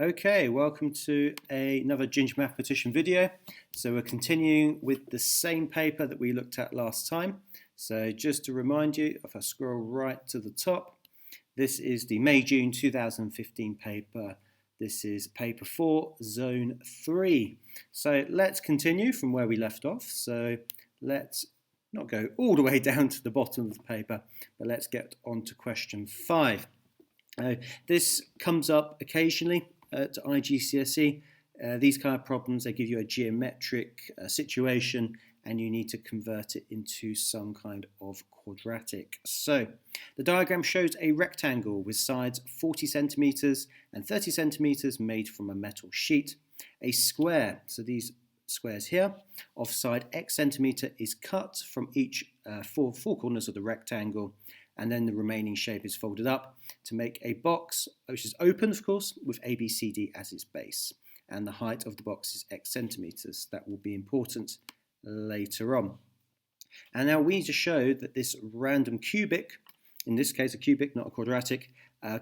Okay, welcome to another Ginger Mathematician video. So we're continuing with the same paper that we looked at last time. So just to remind you, if I scroll right to the top, this is the May-June 2015 paper. This is paper 4, zone 3. So let's continue from where we left off. So let's not go all the way down to the bottom of the paper, but let's get on to question 5. This comes up occasionally at iGCSE. These kind of problems, they give you a geometric situation and you need to convert it into some kind of quadratic. So the diagram shows a rectangle with sides 40 centimeters and 30 centimeters made from a metal sheet. A square, so these squares here, of side x centimeter is cut from each four corners of the rectangle, and then the remaining shape is folded up to make a box, which is open, of course, with ABCD as its base. And the height of the box is x centimeters. That will be important later on. And now we need to show that this random cubic, in this case a cubic, not a quadratic,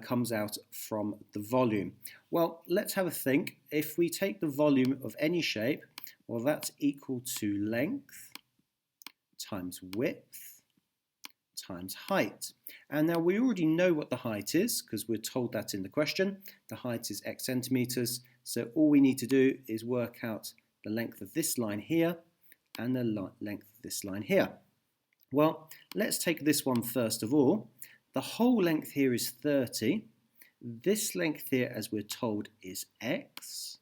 comes out from the volume. Well, let's have a think. If we take the volume of any shape, well, that's equal to length times width times height. And now we already know what the height is because we're told that in the question. The height is x centimeters. So all we need to do is work out the length of this line here and the length of this line here. Well, let's take this one first of all. The whole length here is 30. This length here, as we're told, is x.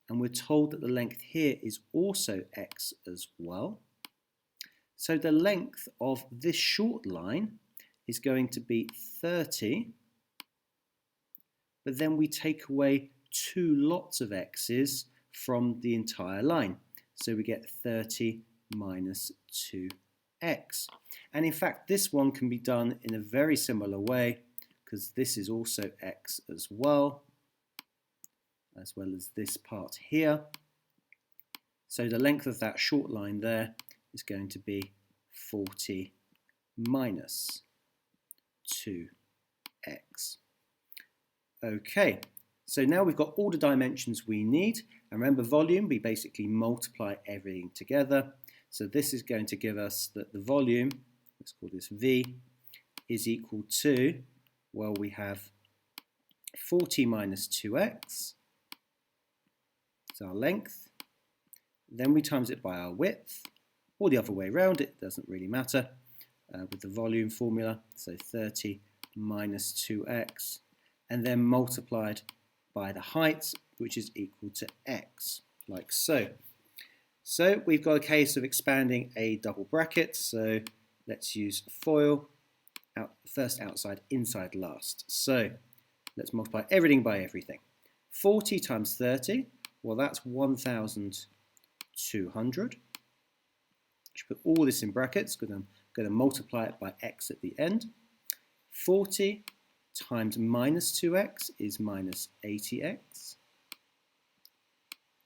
And we're told that the length here is also x as well. So the length of this short line is going to be 30, but then we take away two lots of x's from the entire line. So we get 30 minus 2x. And in fact, this one can be done in a very similar way because this is also x as well as this part here. So the length of that short line there is going to be 40 minus 2x. Okay, so now we've got all the dimensions we need. And remember volume, we basically multiply everything together. So this is going to give us that the volume, let's call this V, is equal to, well, we have 40 minus 2x, it's our length. Then we times it by our width, or the other way around, it doesn't really matter with the volume formula. So 30 minus 2x, and then multiplied by the height, which is equal to x, like so. So we've got a case of expanding a double bracket. So let's use FOIL, first outside, inside last. So let's multiply everything by everything. 40 times 30, well, that's 1,200. Should put all this in brackets because I'm going to multiply it by x at the end. 40 times minus 2x is minus 80x.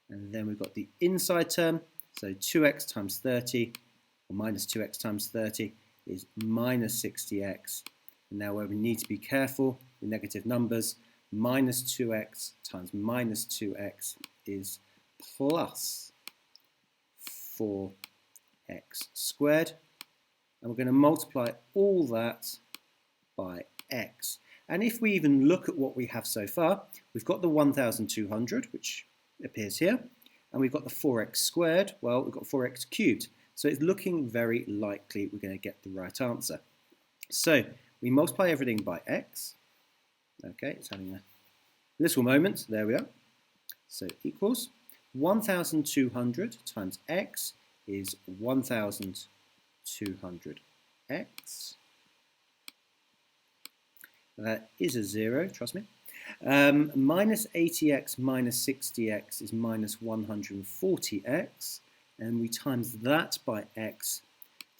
And then we've got the inside term, so 2x times 30, or minus 2x times 30, is minus 60x. And now where we need to be careful with negative numbers, minus 2x times minus 2x is plus 4x squared. And we're going to multiply all that by x. And if we even look at what we have so far, we've got the 1,200, which appears here, and we've got the 4x squared. Well, we've got 4x cubed. So it's looking very likely we're going to get the right answer. So we multiply everything by x. Okay, it's having a little moment. There we are. So equals 1,200 times x is 1,200x. That is a 0, trust me. Minus 80x minus 60x is minus 140x. And we times that by x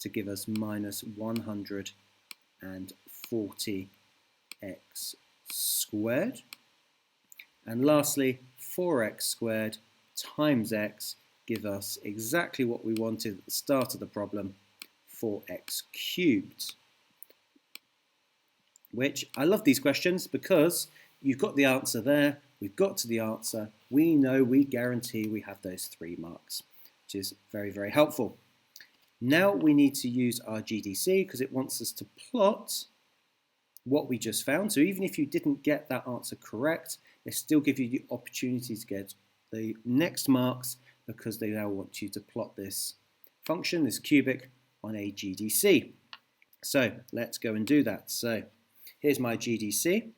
to give us minus 140x squared. And lastly, 4x squared times x give us exactly what we wanted at the start of the problem, 4x cubed. Which, I love these questions because you've got the answer there, we've got to the answer, we know, we guarantee we have those 3 marks, which is very, very helpful. Now we need to use our GDC because it wants us to plot what we just found. So even if you didn't get that answer correct, they still give you the opportunity to get the next marks because they now want you to plot this function, this cubic, on a GDC. So let's go and do that. So here's my GDC.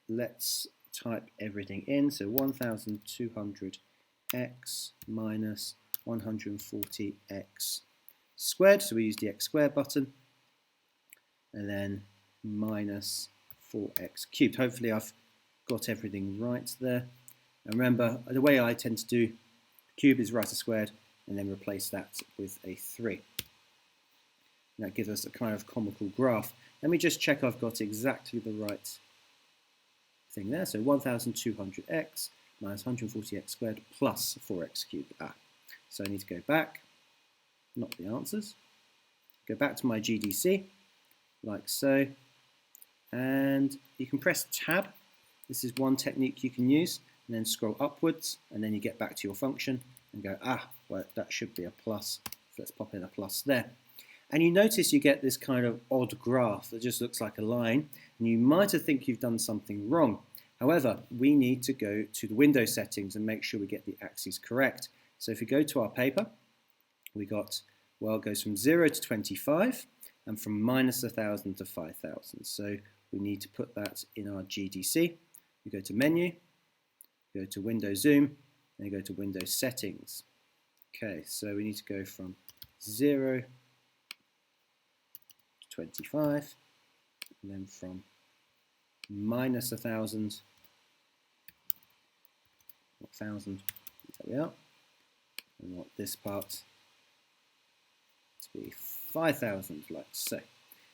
Let's type everything in. So 1200x minus 140x squared. So we use the x squared button. And then minus 4x cubed. Hopefully I've got everything right there. And remember, the way I tend to do the cube is write a squared and then replace that with a 3. And that gives us a kind of comical graph. Let me just check I've got exactly the right thing there. So 1200x minus 140x squared plus 4x cubed. So I need to go back, not the answers. Go back to my GDC, like so. And you can press tab. This is one technique you can use. And then scroll upwards, and then you get back to your function and go, well, that should be a plus. So let's pop in a plus there. And you notice you get this kind of odd graph that just looks like a line, and you might think you've done something wrong. However, we need to go to the window settings and make sure we get the axes correct. So if we go to our paper, we got, well, it goes from 0 to 25 and from minus 1,000 to 5,000. So we need to put that in our GDC. We go to menu, go to window zoom, and you go to window settings. Okay, so we need to go from 0 to 25, and then from minus 1,000, there we are. We want this part to be 5,000, like so.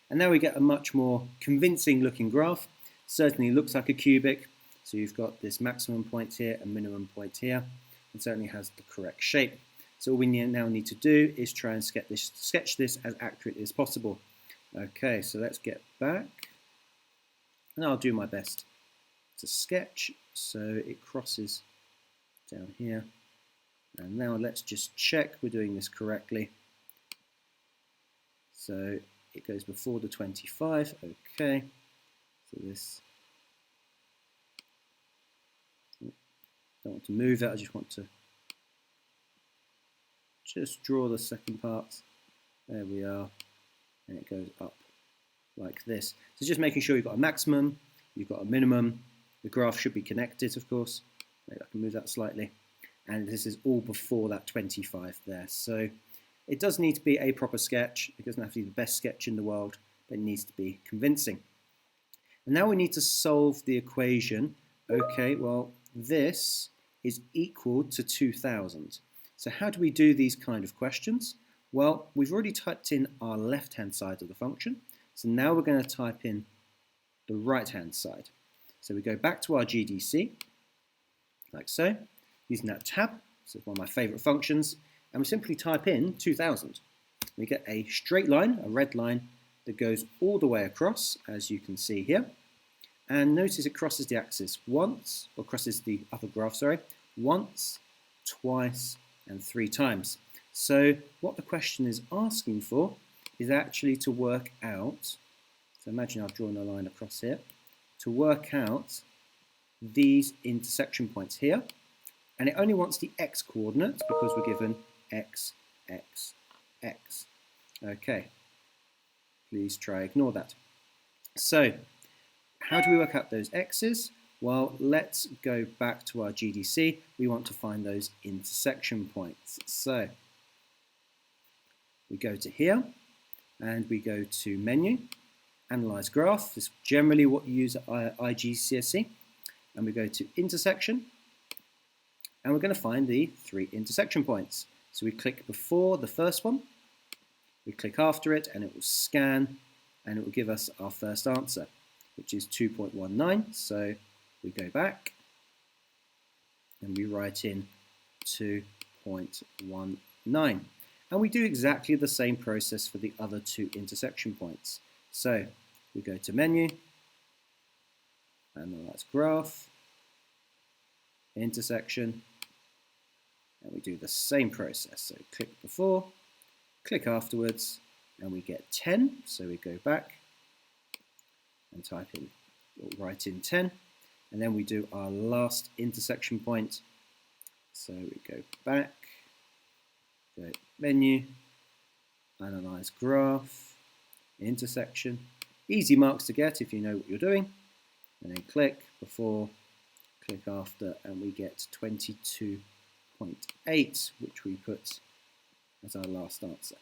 And now we get a much more convincing looking graph. Certainly looks like a cubic. So you've got this maximum point here and minimum point here. It certainly has the correct shape. So all we now need to do is try and sketch this as accurately as possible. Okay, so let's get back. And I'll do my best to sketch. So it crosses down here. And now let's just check we're doing this correctly. So it goes before the 25. Okay, so this, don't want to move it, I just want to just draw the second part. There we are, and it goes up like this. So just making sure you've got a maximum, you've got a minimum. The graph should be connected, of course. Maybe I can move that slightly. And this is all before that 25 there. So it does need to be a proper sketch. It doesn't have to be the best sketch in the world, but it needs to be convincing. And now we need to solve the equation. Okay, well, this is equal to 2,000. So how do we do these kind of questions? Well, we've already typed in our left-hand side of the function. So now we're going to type in the right-hand side. So we go back to our GDC, like so, using that tab. So it's one of my favorite functions. And we simply type in 2,000. We get a straight line, a red line, that goes all the way across, as you can see here. And notice it crosses the axis once, or crosses the upper graph, sorry, once, twice, and 3 times. So what the question is asking for is actually to work out, so imagine I've drawn a line across here, to work out these intersection points here. And it only wants the x coordinates because we're given x, x, x. Okay, please try ignore that. So how do we work out those x's? Well, let's go back to our GDC. We want to find those intersection points. So we go to here and we go to menu, analyze graph. This is generally what you use at iGCSE. And we go to intersection. And we're going to find the 3 intersection points. So we click before the first one, we click after it, and it will scan, and it will give us our first answer, which is 2.19. So we go back, and we write in 2.19. And we do exactly the same process for the other 2 intersection points. So we go to menu, analyze graph, intersection, and we do the same process. So click before, click afterwards, and we get 10. So we go back and type in, or write in 10, and then we do our last intersection point. So we go back, go menu, analyze graph, intersection, easy marks to get if you know what you're doing, and then click before, click after, and we get 22.8, which we put as our last answer.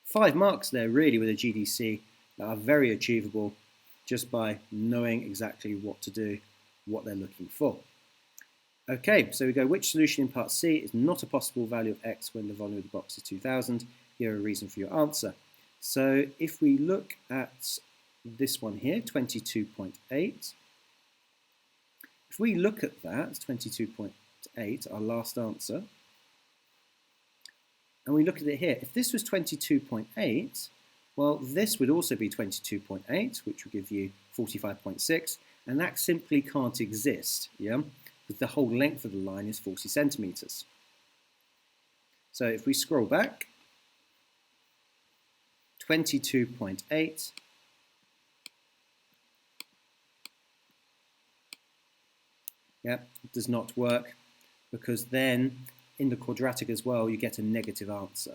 5 marks there really with a GDC that are very achievable just by knowing exactly what to do, what they're looking for. Okay, so we go, which solution in part C is not a possible value of x when the volume of the box is 2000? Here are a reason for your answer. So if we look at this one here, 22.8, if we look at that, 22.8, our last answer, and we look at it here, if this was 22.8, well, this would also be 22.8, which would give you 45.6, and that simply can't exist, yeah? Because the whole length of the line is 40 centimeters. So if we scroll back, 22.8, yeah, it does not work, because then in the quadratic as well, you get a negative answer.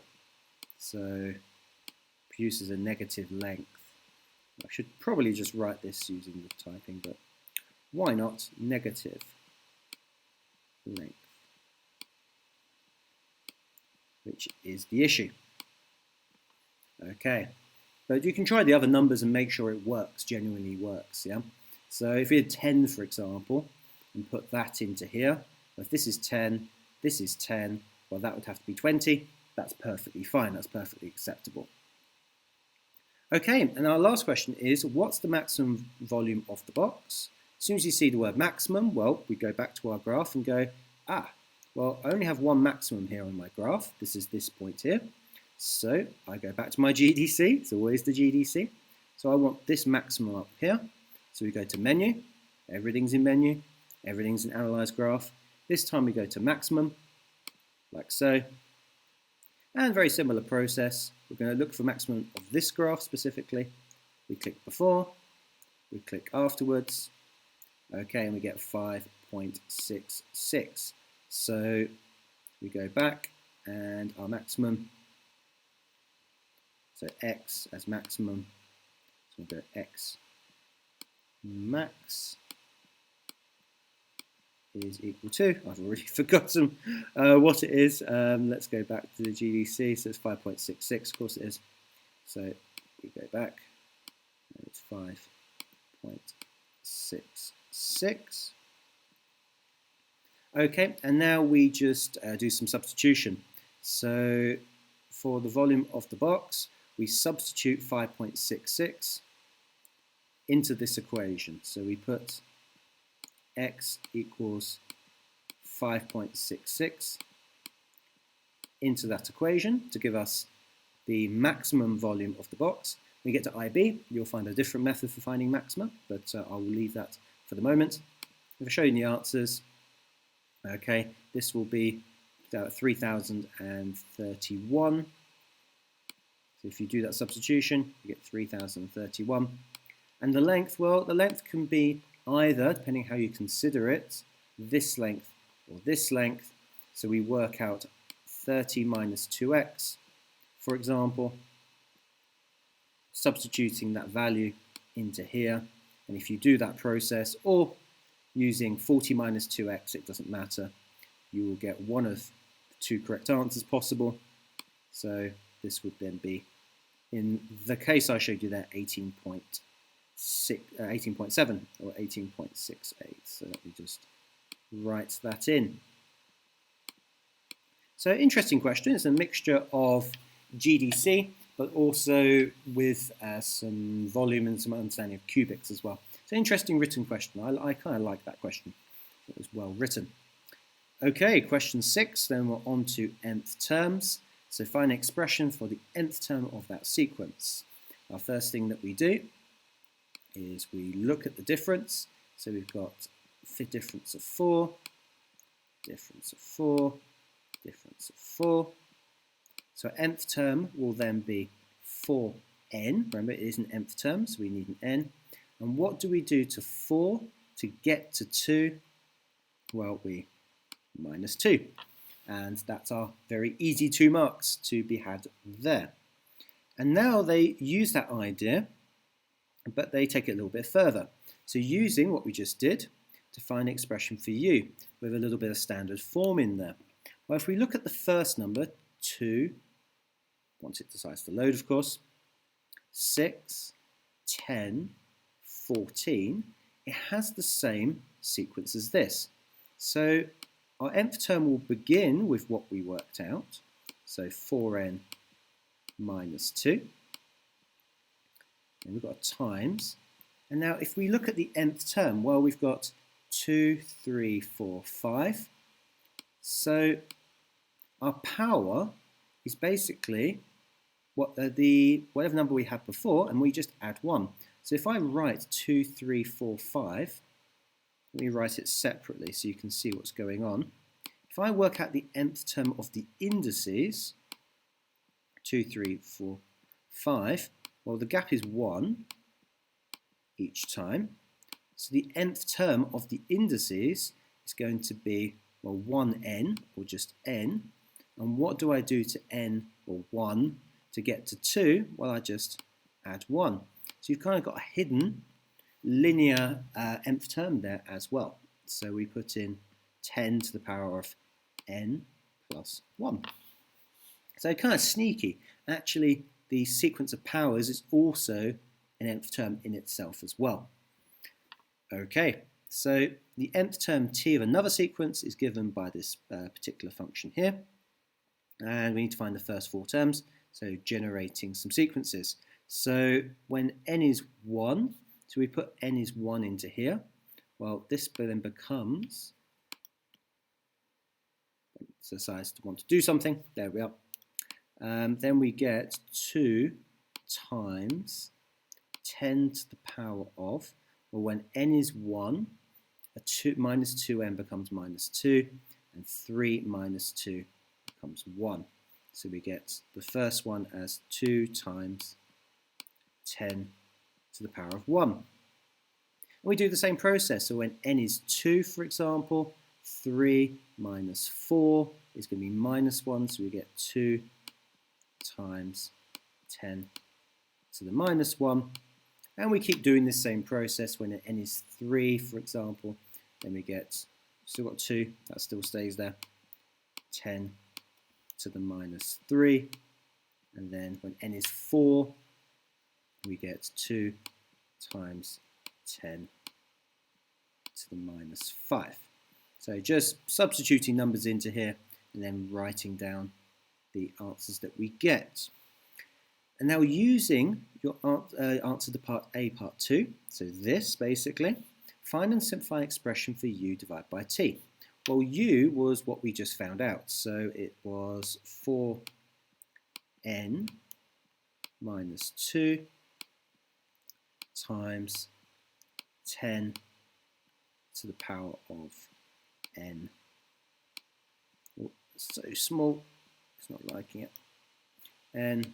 So produces a negative length. I should probably just write this using the typing, but why not? Negative length, which is the issue. Okay, but you can try the other numbers and make sure it works, genuinely works, yeah? So if we had 10, for example, and put that into here, if this is 10, this is 10, well, that would have to be 20. That's perfectly fine, that's perfectly acceptable. Okay, and our last question is, what's the maximum volume of the box? As soon as you see the word maximum, well, we go back to our graph and go, well, I only have one maximum here on my graph. This is this point here. So I go back to my GDC. It's always the GDC. So I want this maximum up here. So we go to menu. Everything's in menu. Everything's in analyze graph. This time we go to maximum, like so. And very similar process. We're going to look for maximum of this graph specifically. We click before. We click afterwards. Okay, and we get 5.66. So we go back and our maximum, so x as maximum, so we'll go x max is equal to, I've already forgotten what it is. Let's go back to the GDC, so it's 5.66, of course it is. So we go back, and it's 5.66. Okay, and now we just do some substitution. So for the volume of the box, we substitute 5.66 into this equation. So we put x equals 5.66 into that equation to give us the maximum volume of the box. When we get to IB, you'll find a different method for finding maximum, but I will leave that for the moment. If I show you the answers, okay, this will be 3031. So if you do that substitution, you get 3031. And the length, well, the length can be either, depending how you consider it, this length or this length. So we work out 30 minus 2x, for example, substituting that value into here. And if you do that process, or using 40 minus 2x, it doesn't matter, you will get one of the two correct answers possible. So this would then be, in the case I showed you there, 18.7 or 18.68. So let me just write that in. So interesting question. It's a mixture of GDC, but also with some volume and some understanding of cubics as well. It's an interesting written question. I kind of like that question. It was well written. Okay, question 6, then we're on to nth terms. So find an expression for the nth term of that sequence. Our first thing that we do is we look at the difference. So we've got difference of 4, difference of 4, difference of 4. So our nth term will then be 4n. Remember, it is an nth term, so we need an n. And what do we do to 4 to get to 2? Well, we minus 2. And that's our very easy 2 marks to be had there. And now they use that idea, but they take it a little bit further. So using what we just did to find an expression for u with a little bit of standard form in there. Well, if we look at the first number, 2, once it decides to load, of course, 6, 10, 14, it has the same sequence as this. So our nth term will begin with what we worked out, so 4n minus 2. And we've got times. And now if we look at the nth term, well, we've got 2, 3, 4, 5. So our power is basically whatever number we had before, and we just add 1. So if I write 2, 3, 4, 5, let me write it separately so you can see what's going on. If I work out the nth term of the indices, 2, 3, 4, 5, well, the gap is 1 each time. So the nth term of the indices is going to be, well, 1n, or just n. And what do I do to n, or 1, to get to 2? Well, I just add 1. So you've kind of got a hidden linear nth term there as well. So we put in 10 to the power of n plus 1. So kind of sneaky. Actually, the sequence of powers is also an nth term in itself as well. Okay, so the nth term t of another sequence is given by this particular function here. And we need to find the first 4 terms, so generating some sequences. So when n is 1, so we put n is 1 into here. Well, this then becomes, decides to want to do something, there we are. Then we get 2 times 10 to the power of, well, when n is 1, minus 2n becomes minus 2, and 3 minus 2 becomes 1. So we get the first one as 2 times 10 to the power of 1. And we do the same process. So when n is 2, for example, 3 minus 4 is going to be minus 1. So we get 2 times 10 to the minus 1. And we keep doing this same process. When n is 3, for example, then we get, still got 2, that still stays there, 10 to the minus 3. And then when n is 4, we get 2 times 10 to the minus 5. So just substituting numbers into here and then writing down the answers that we get. And now using your answer to part A, part 2, so this basically, find and simplify an expression for u divided by t. Well, u was what we just found out, so it was 4n minus 2 times 10 to the power of n. Oh, so small, it's not liking it. N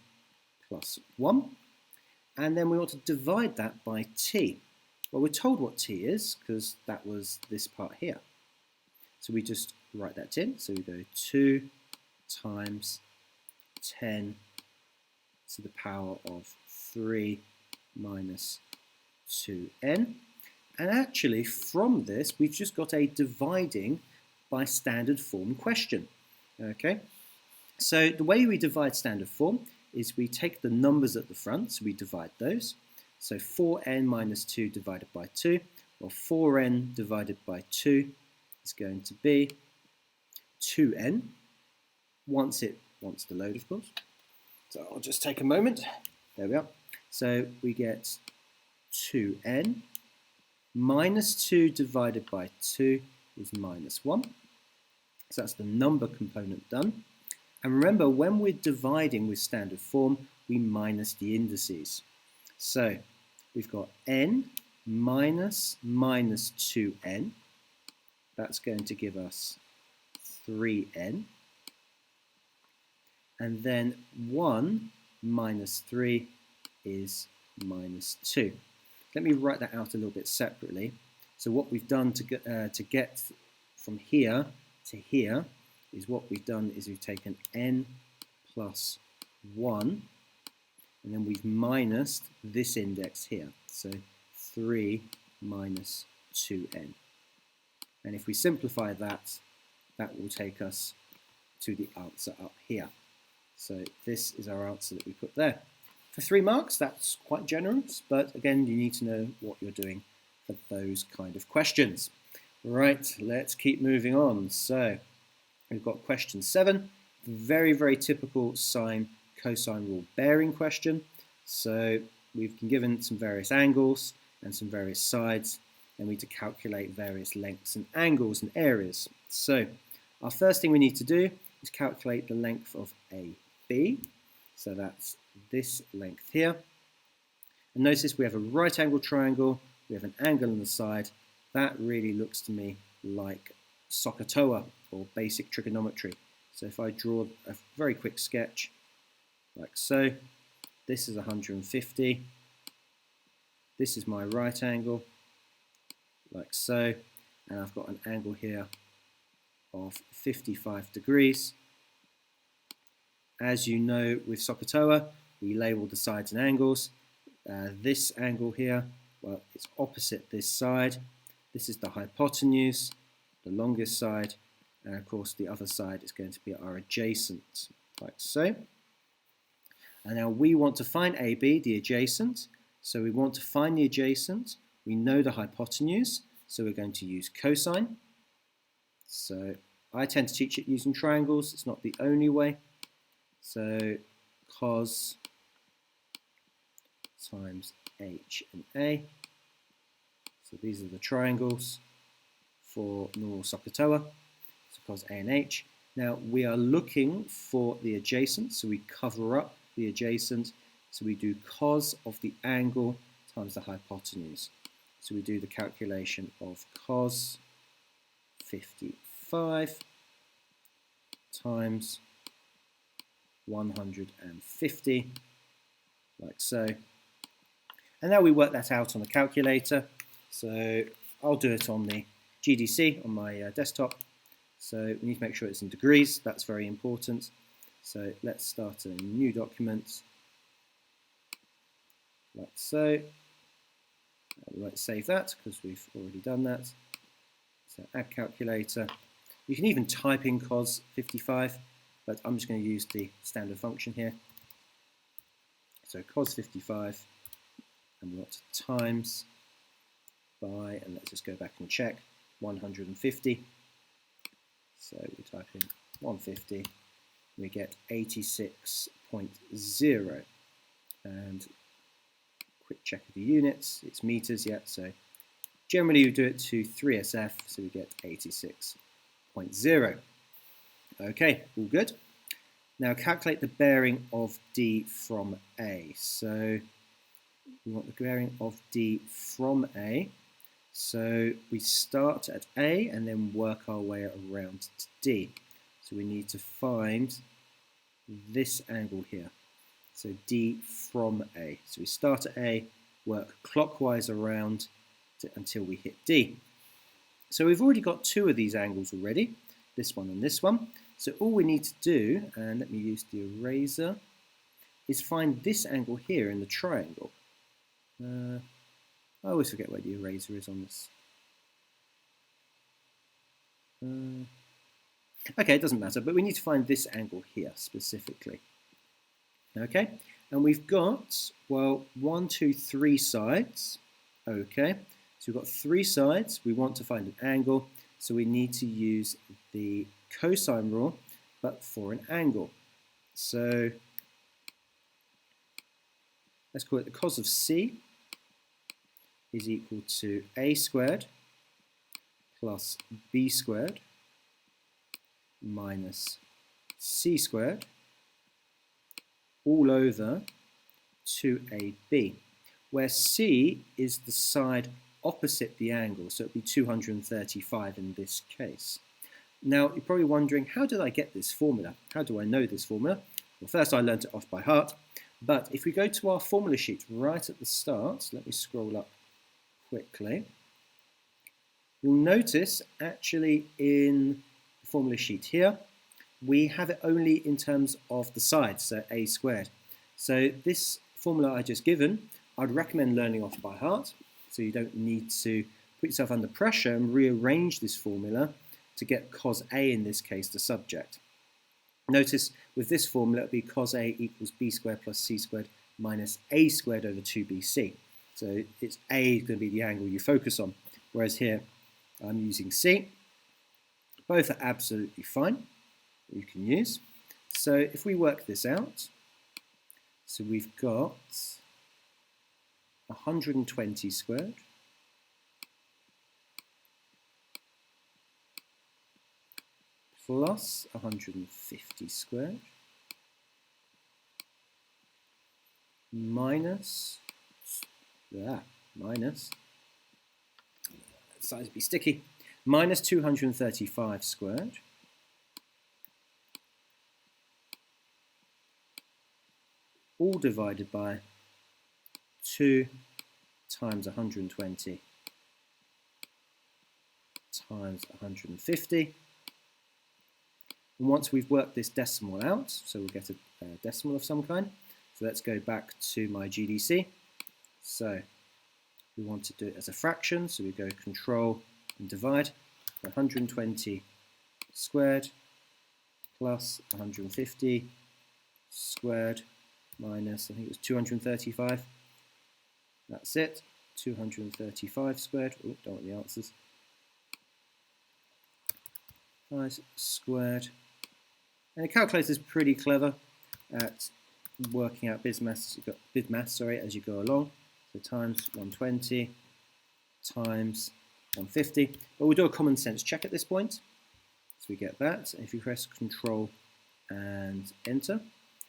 plus 1. And then we want to divide that by t. Well, we're told what t is because that was this part here. So we just write that in. So we go 2 times 10 to the power of 3 minus 2n. And actually from this we've just got a dividing by standard form question. Okay, so the way we divide standard form is we take the numbers at the front, so we divide those. So 4n minus 2 divided by 2, or 4n divided by 2 is going to be 2n, once it wants to load, of course. So I'll just take a moment. There we are. So we get 2n. Minus 2 divided by 2 is minus 1. So that's the number component done. And remember, when we're dividing with standard form, we minus the indices. So we've got n minus minus 2n. that's going to give us 3n. And then 1 minus 3 is minus 2. Let me write that out a little bit separately. So what we've done to get from here to here is we've taken n plus 1, and then we've minused this index here. So 3 minus 2n. And if we simplify that, that will take us to the answer up here. So this is our answer that we put there. For 3 marks, that's quite generous, but again, you need to know what you're doing for those kind of questions. Right, let's keep moving on. So we've got question 7, very, very typical sine-cosine rule bearing question. So we've been given some various angles and some various sides, and we need to calculate various lengths and angles and areas. So our first thing we need to do is calculate the length of AB. So that's this length here. And notice we have a right angle triangle, we have an angle on the side. That really looks to me like SOHCAHTOA or basic trigonometry. So if I draw a very quick sketch like so, this is 150. This is my right angle, like so, and I've got an angle here of 55 degrees. As you know, with SOHCAHTOA, we label the sides and angles. This angle here, well, it's opposite this side. This is the hypotenuse, the longest side, and of course the other side is going to be our adjacent, like so. And now we want to find AB, the adjacent. So we want to find the adjacent. We know the hypotenuse, so we're going to use cosine. So I tend to teach it using triangles. It's not the only way. So cos times h and a. So these are the triangles for normal SOHCAHTOA. So cos a and h. Now we are looking for the adjacent, so we cover up the adjacent. So we do cos of the angle times the hypotenuse. So we do the calculation of cos 55 times 150, like so. And now we work that out on the calculator. So I'll do it on the GDC on my desktop. So we need to make sure it's in degrees. That's very important. So let's start a new document, like so. We won't save that because we've already done that. So add calculator. You can even type in cos 55, but I'm just going to use the standard function here. So cos 55, and we want to times by, and let's just go back and check, 150. So we type in 150, we get 86.0. And quick check of the units, it's meters yet, so generally we do it to 3SF, so we get 86.0. Okay, all good. Now calculate the bearing of D from A. So we want the bearing of D from A. So we start at A and then work our way around to D. So we need to find this angle here. So D from A. So we start at A, work clockwise around until we hit D. So we've already got 2 of these angles already, this one and this one. So all we need to do, and let me use the eraser, is find this angle here in the triangle. I always forget where the eraser is on this. Okay, it doesn't matter, but we need to find this angle here specifically. Okay, and we've got, well, 1, 2, 3 sides. Okay, so we've got 3 sides. We want to find an angle, so we need to use the cosine rule, but for an angle. So let's call it the cos of C is equal to A squared plus B squared minus C squared all over 2AB, where C is the side opposite the angle, so it would be 235 in this case. Now, you're probably wondering, how did I get this formula? How do I know this formula? Well, first I learned it off by heart, but if we go to our formula sheet right at the start, let me scroll up quickly, you'll notice actually in the formula sheet here, we have it only in terms of the sides, so a squared. So this formula I just given, I'd recommend learning off by heart, so you don't need to put yourself under pressure and rearrange this formula to get cos A, in this case, the subject. Notice with this formula, it would be cos A equals b squared plus c squared minus a squared over 2bc. So it's A is going to be the angle you focus on, whereas here I'm using C. Both are absolutely fine, you can use. So if we work this out, so we've got 120 squared plus 150 squared minus, size would be sticky, minus 235 squared all divided by 2 times 120 times 150. And once we've worked this decimal out, so we'll get a decimal of some kind. So let's go back to my GDC. So we want to do it as a fraction, so we go control and divide. 120 squared plus 150 squared minus, I think it was 235. That's it, 235 squared. Oh, don't want the answers. Squared. And the calculator is pretty clever at working out bid maths as you go along. So times 120 times 150. But we'll do a common sense check at this point. So we get that. If you press Control and Enter,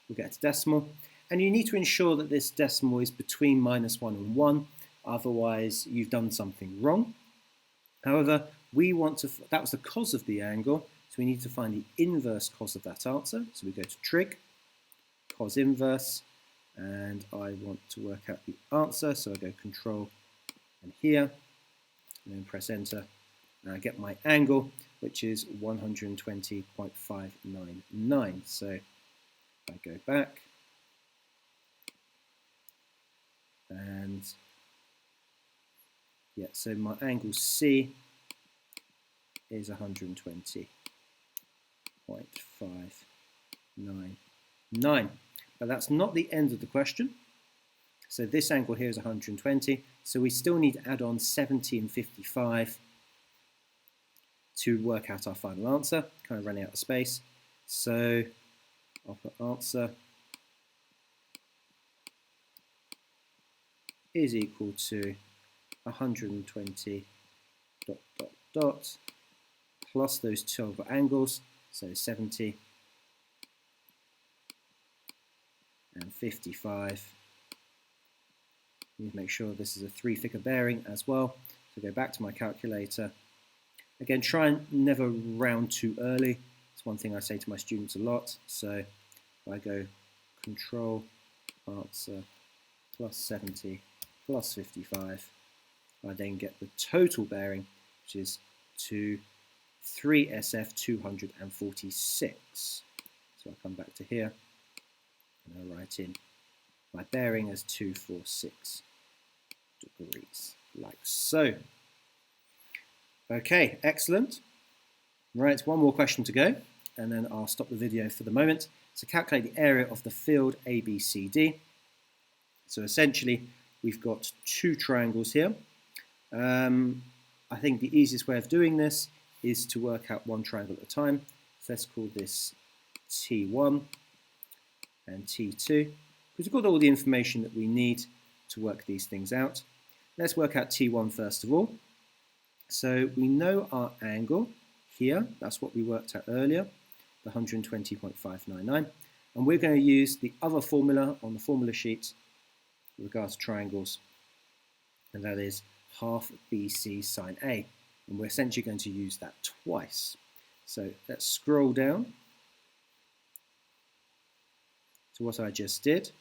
we'll get to decimal. And you need to ensure that this decimal is between -1 and 1. Otherwise, you've done something wrong. However, we want to, that was the cos of the angle, so we need to find the inverse cos of that answer. So we go to trig, cos inverse, and I want to work out the answer, so I go control and here, and then press enter, and I get my angle, which is 120.599. So if I go back, and yeah, so my angle C is 120.599. But that's not the end of the question. So this angle here is 120. So we still need to add on 70 and 55 to work out our final answer. Kind of running out of space. So I'll put answer is equal to 120 ... plus those two other angles, so 70 and 55. You need to make sure this is a 3-figure bearing as well. So go back to my calculator. Again, try and never round too early. It's one thing I say to my students a lot. So if I go control answer plus 70 plus 55, I then get the total bearing, which is 3SF 246. So I'll come back to here and I'll write in my bearing as 246 degrees, like so. Okay, excellent. Right, one more question to go, and then I'll stop the video for the moment. So calculate the area of the field ABCD. So essentially, we've got two triangles here. I think the easiest way of doing this is to work out one triangle at a time. So let's call this T1 and T2, because we've got all the information that we need to work these things out. Let's work out T1 first of all. So we know our angle here, that's what we worked out earlier, the 120.599, and we're going to use the other formula on the formula sheet with regards to triangles, and that is half BC sine A. And we're essentially going to use that twice. So let's scroll down to what I just did.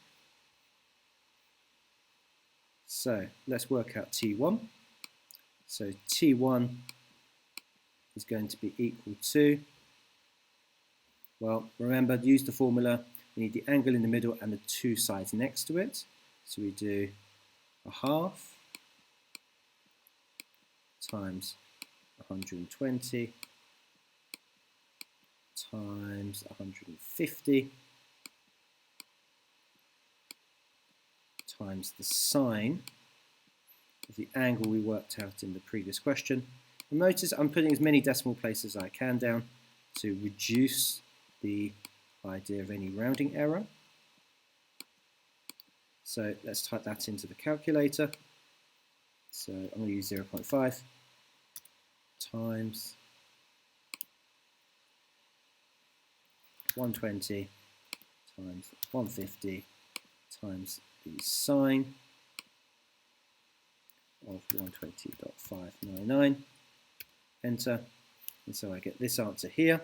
So let's work out T1. So T1 is going to be equal to, well, remember, use the formula. We need the angle in the middle and the two sides next to it. So we do a half times 120 times 150 times the sine of the angle we worked out in the previous question. And notice I'm putting as many decimal places as I can down to reduce the idea of any rounding error. So let's type that into the calculator. So I'm going to use 0.5 times 120 times 150 times the sine of 120.599. Enter. And so I get this answer here.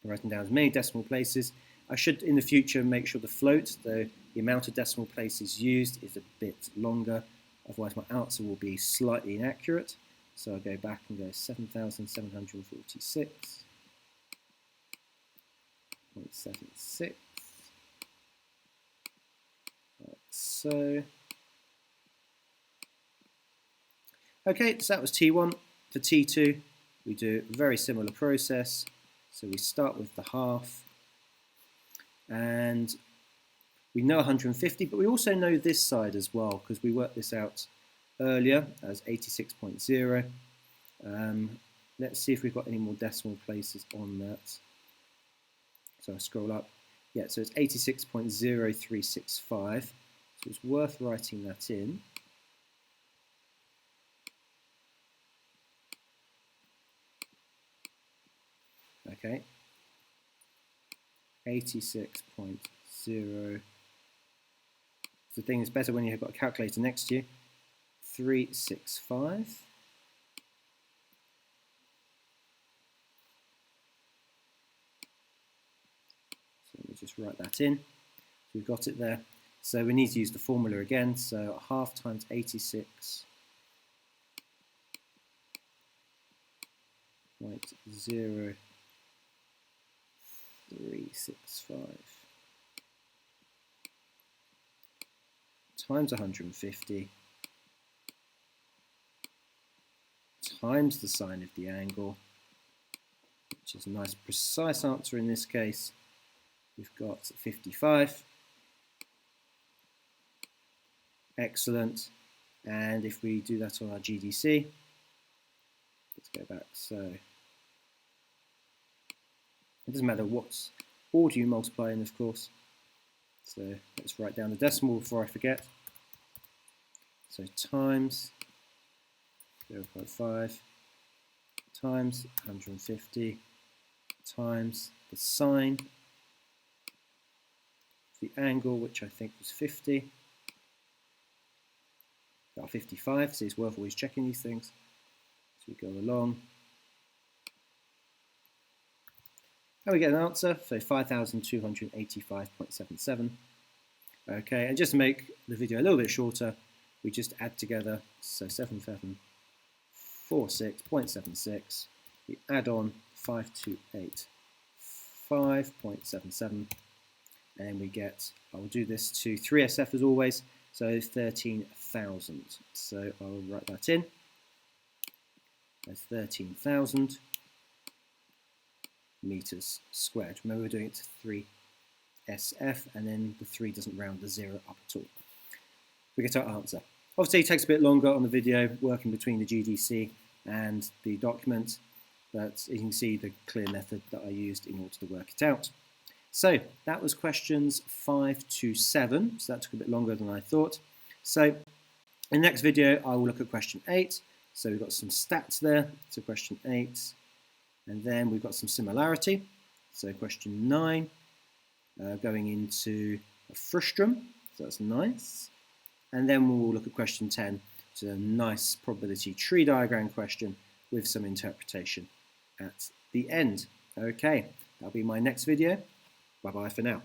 I'm writing down as many decimal places. I should, in the future, make sure the float, the amount of decimal places used, is a bit longer. Otherwise, my answer will be slightly inaccurate. So I'll go back and go 7,746.76. Like so. Okay, so that was T1. For T2, we do a very similar process. So we start with the half, and we know 150, but we also know this side as well, because we worked this out earlier as 86.0. Let's see if we've got any more decimal places on that. So I scroll up. Yeah, so it's 86.0365. So it's worth writing that in. Okay, 86.0. The thing is better when you've got a calculator next to you. 365. So let me just write that in. So we've got it there. So we need to use the formula again. So half times 86.0365 times 150 times the sine of the angle, which is a nice precise answer in this case. We've got 55. Excellent. And if we do that on our GDC, let's go back. So it doesn't matter what order you multiply in, of course. So let's write down the decimal before I forget. So times 0.5 times 150 times the sine of the angle, which I think was 50. Got 55, so it's worth always checking these things as we go along. And we get an answer, so 5,285.77. Okay, and just to make the video a little bit shorter, we just add together, so 7746.76. We add on 5285.77, and we get, I'll do this to 3SF as always, so 13,000. So I'll write that in. That's 13,000 meters squared. Remember, we're doing it to 3SF, and then the 3 doesn't round the 0 up at all. We get our answer. Obviously, it takes a bit longer on the video, working between the GDC and the document, but you can see the clear method that I used in order to work it out. So that was questions 5 to 7, so that took a bit longer than I thought. So in the next video, I will look at question 8. So we've got some stats there, so question 8. And then we've got some similarity, so question 9, going into a frustrum, so that's nice. And then we'll look at question 10, which is a nice probability tree diagram question with some interpretation at the end. Okay, that'll be my next video. Bye bye for now.